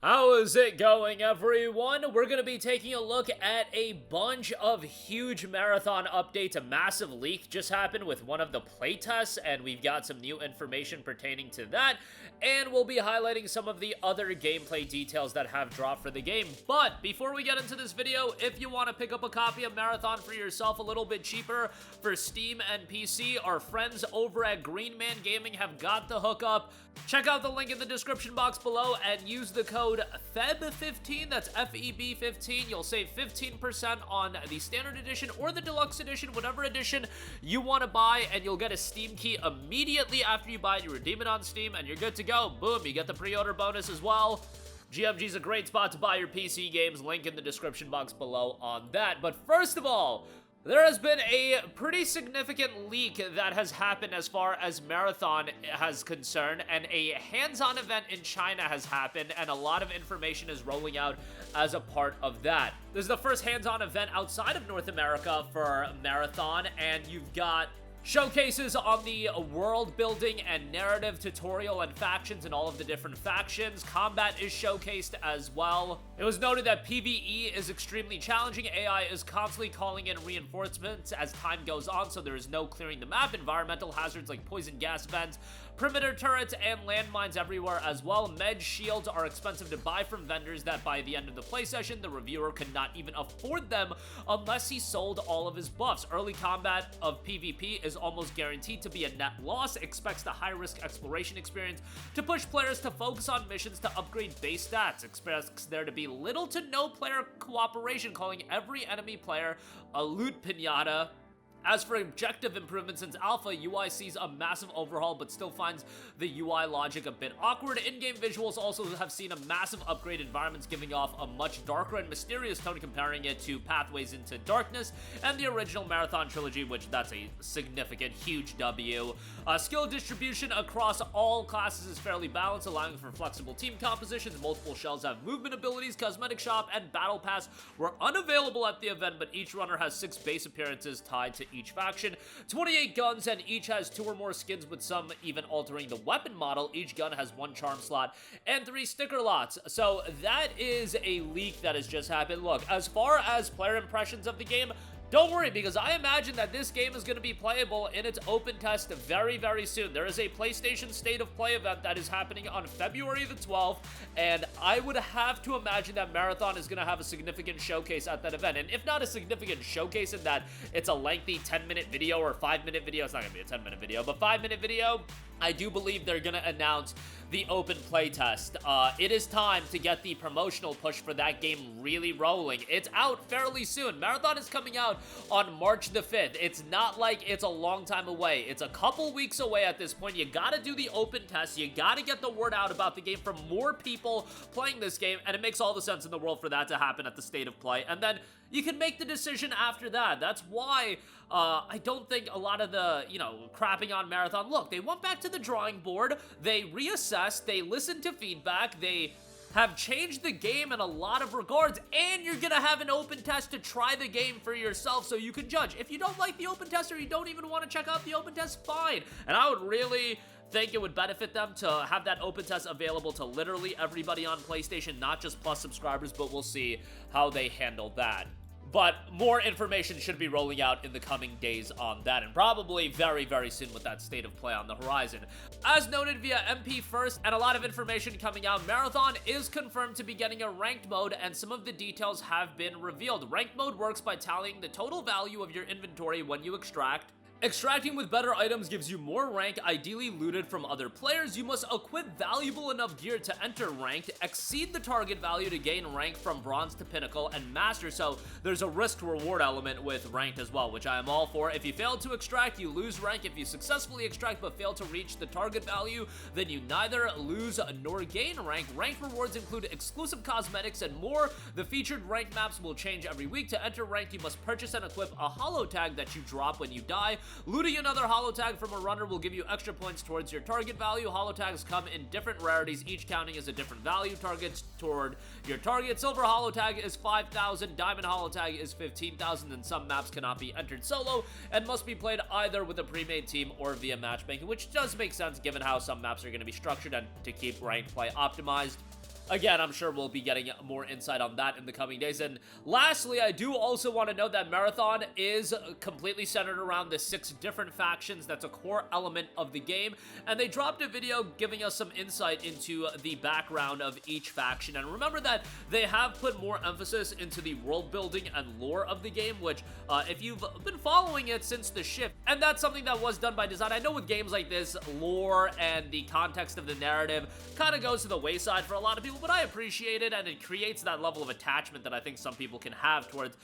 How is it going, everyone? We're going to be taking a look at a bunch of huge marathon updates. A massive leak just happened with one of the playtests, and we've got some new information pertaining to that. And we'll be highlighting some of the other gameplay details that have dropped for the game. But before we get into this video, if you want to pick up a copy of Marathon for yourself a little bit cheaper for Steam and PC, our friends over at Green Man Gaming have got the hookup. Check out the link in the description box below and use the code FEB15, that's FEB15. You'll save 15% on the standard edition or the deluxe edition, whatever edition you want to buy, and you'll get a Steam key immediately after you buy it. You redeem it on Steam and you're good to go. Boom, you get the pre-order bonus as well. GMG is a great spot to buy your PC games. Link in the description box below on that. But first of all, there has been a pretty significant leak that has happened as far as Marathon has concerned, and a hands-on event in China has happened, and a lot of information is rolling out as a part of that. This is the first hands-on event outside of North America for Marathon, and you've got showcases on the world building and narrative tutorial and factions and all of the different factions. Combat is showcased as well. It was noted that PvE is extremely challenging. AI is constantly calling in reinforcements as time goes on, so there is no clearing the map. Environmental hazards like poison gas vents, perimeter turrets, and landmines everywhere as well. Med shields are expensive to buy from vendors that by the end of the play session, the reviewer could not even afford them unless he sold all of his buffs. Early combat of PvP is almost guaranteed to be a net loss. Expects the high-risk exploration experience to push players to focus on missions to upgrade base stats. Expects there to be little to no player cooperation, calling every enemy player a loot pinata. As for objective improvements, since Alpha, UI sees a massive overhaul but still finds the UI logic a bit awkward. In-game visuals also have seen a massive upgrade, environments giving off a much darker and mysterious tone, comparing it to Pathways into Darkness and the original Marathon trilogy, which that's a significant, huge W. Skill distribution across all classes is fairly balanced, allowing for flexible team compositions. Multiple shells have movement abilities. Cosmetic Shop and Battle Pass were unavailable at the event, but each runner has 6 base appearances tied to each faction. 28 guns, and each has 2 or more skins, with some even altering the weapon model. Each gun has 1 charm slot and 3 sticker lots. So that is a leak that has just happened. Look, as far as player impressions of the game, don't worry, because I imagine that this game is going to be playable in its open test very, very soon. There is a PlayStation State of Play event that is happening on February the 12th, and I would have to imagine that Marathon is going to have a significant showcase at that event. And if not a significant showcase in that it's a lengthy 10-minute video or 5-minute video, it's not going to be a 10-minute video, but 5-minute video, I do believe they're going to announce the open playtest. It is time to get the promotional push for that game really rolling. It's out fairly soon. Marathon is coming out on March the 5th. It's not like it's a long time away. It's a couple weeks away at this point. You gotta do the open test. You gotta get the word out about the game for more people playing this game, and it makes all the sense in the world for that to happen at the State of Play. And then you can make the decision after that. That's why I don't think a lot of the, crapping on Marathon. Look, they went back to the drawing board. They reassessed. They listened to feedback. They have changed the game in a lot of regards, and you're gonna have an open test to try the game for yourself so you can judge. If you don't like the open test, or you don't even want to check out the open test, fine. And I would really think it would benefit them to have that open test available to literally everybody on PlayStation, not just Plus subscribers, but we'll see how they handle that. But more information should be rolling out in the coming days on that, and probably very, very soon with that State of Play on the horizon. As noted via MP First, and a lot of information coming out, Marathon is confirmed to be getting a ranked mode, and some of the details have been revealed. Ranked mode works by tallying the total value of your inventory when you extract. Extracting with better items gives you more rank, ideally looted from other players. You must equip valuable enough gear to enter ranked, exceed the target value to gain rank from bronze to pinnacle, and master. So there's a risk reward element with ranked as well, which I am all for. If you fail to extract, you lose rank. If you successfully extract but fail to reach the target value, then you neither lose nor gain rank. Ranked rewards include exclusive cosmetics and more. The featured ranked maps will change every week. To enter ranked, you must purchase and equip a holo tag that you drop when you die. Looting another holotag from a runner will give you extra points towards your target value. Holotags come in different rarities, each counting as a different value. Targets toward your target. Silver holotag is 5,000, diamond holotag is 15,000, and some maps cannot be entered solo and must be played either with a pre-made team or via matchmaking, which does make sense given how some maps are going to be structured and to keep ranked play optimized. Again, I'm sure we'll be getting more insight on that in the coming days. And lastly, I do also want to note that Marathon is completely centered around the 6 different factions. That's a core element of the game. And they dropped a video giving us some insight into the background of each faction. And remember that they have put more emphasis into the world building and lore of the game, which if you've been following it since the shift, and that's something that was done by design. I know with games like this, lore and the context of the narrative kind of goes to the wayside for a lot of people, but I appreciate it, and it creates that level of attachment that I think some people can have towards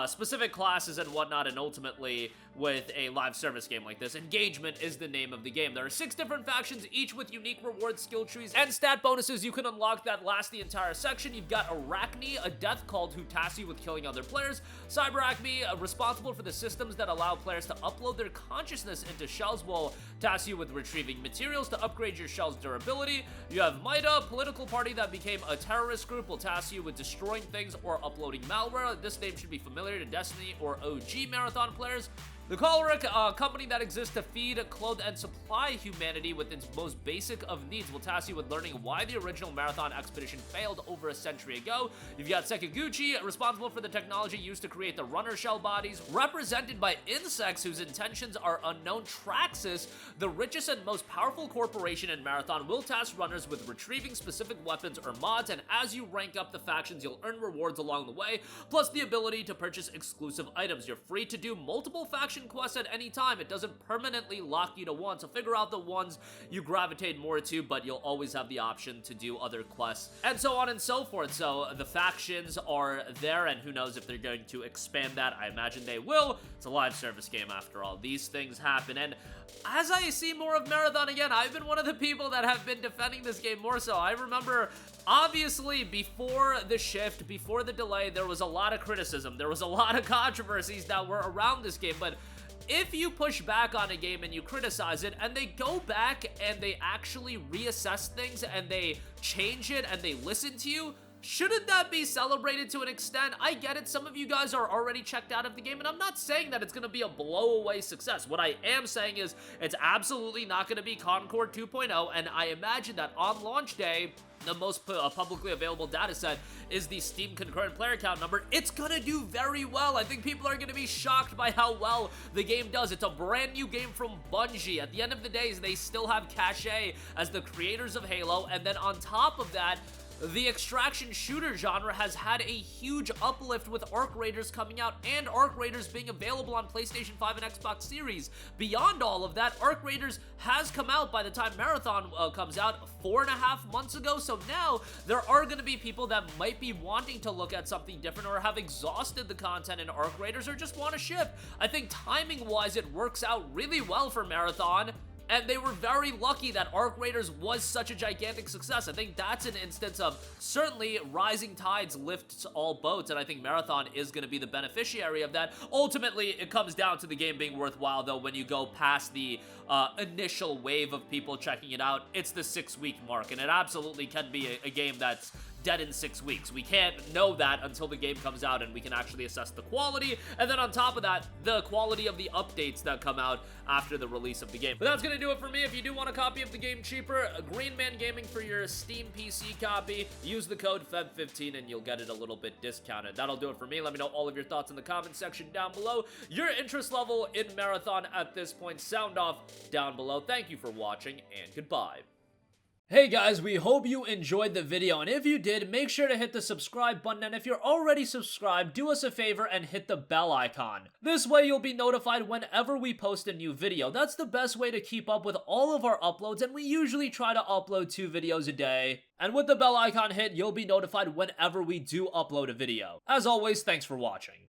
specific classes and whatnot, and ultimately with a live service game like this. Engagement is the name of the game. There are 6 different factions, each with unique rewards, skill trees, and stat bonuses you can unlock that last the entire section. You've got Arachne, a death cult who tasks you with killing other players. Cyberacme, responsible for the systems that allow players to upload their consciousness into shells, will task you with retrieving materials to upgrade your shell's durability. You have Mida, political party that became a terrorist group, will task you with destroying things or uploading malware. This name should be familiar to Destiny or OG Marathon players. The Choleric, a company that exists to feed, clothe, and supply humanity with its most basic of needs, will task you with learning why the original Marathon expedition failed over a century ago. You've got Sekiguchi, responsible for the technology used to create the runner shell bodies, represented by insects whose intentions are unknown. Traxxas, the richest and most powerful corporation in Marathon, will task runners with retrieving specific weapons or mods, and as you rank up the factions, you'll earn rewards along the way, plus the ability to purchase exclusive items. You're free to do multiple faction quests at any time. It doesn't permanently lock you to one, so figure out the ones you gravitate more to, but you'll always have the option to do other quests, and so on and so forth. So the factions are there, and who knows if they're going to expand that. I imagine they will. It's a live service game after all. These things happen, and as I see more of Marathon again, I've been one of the people that have been defending this game more so. I remember, obviously, before the shift, before the delay, there was a lot of criticism. There was a lot of controversies that were around this game, but if you push back on a game and you criticize it, and they go back and they actually reassess things and they change it and they listen to you, shouldn't that be celebrated to an extent? I get it, some of you guys are already checked out of the game, and I'm not saying that it's going to be a blow-away success. What I am saying is it's absolutely not going to be Concord 2.0, and I imagine that on launch day, the most publicly available data set is the Steam concurrent player count number. It's gonna do very well. I think people are gonna be shocked by how well the game does. It's a brand new game from Bungie. At the end of the day, they still have cachet as the creators of Halo, and then on top of that, the extraction shooter genre has had a huge uplift with Arc Raiders coming out and Arc Raiders being available on PlayStation 5 and Xbox Series. Beyond all of that, Arc Raiders has come out by the time Marathon comes out 4.5 months ago, so now there are going to be people that might be wanting to look at something different or have exhausted the content in Arc Raiders or just want to shift. I think timing-wise, it works out really well for Marathon, and they were very lucky that Arc Raiders was such a gigantic success. I think that's an instance of certainly rising tides lifts all boats, and I think Marathon is going to be the beneficiary of that. Ultimately, it comes down to the game being worthwhile, though. When you go past the initial wave of people checking it out, it's the 6-week mark, and it absolutely can be a game that's dead in 6 weeks. We can't know that until the game comes out and we can actually assess the quality, and then on top of that, the quality of the updates that come out after the release of the game. But that's gonna do it for me. If you do want a copy of the game cheaper, Green Man Gaming for your Steam PC copy, use the code FEB15 and you'll get it a little bit discounted. That'll do it for me. Let me know all of your thoughts in the comment section down below. Your interest level in Marathon at this point, sound off down below. Thank you for watching, and goodbye. Hey guys, we hope you enjoyed the video, and if you did, make sure to hit the subscribe button, and if you're already subscribed, do us a favor and hit the bell icon. This way you'll be notified whenever we post a new video. That's the best way to keep up with all of our uploads, and we usually try to upload 2 videos a day. And with the bell icon hit, you'll be notified whenever we do upload a video. As always, thanks for watching.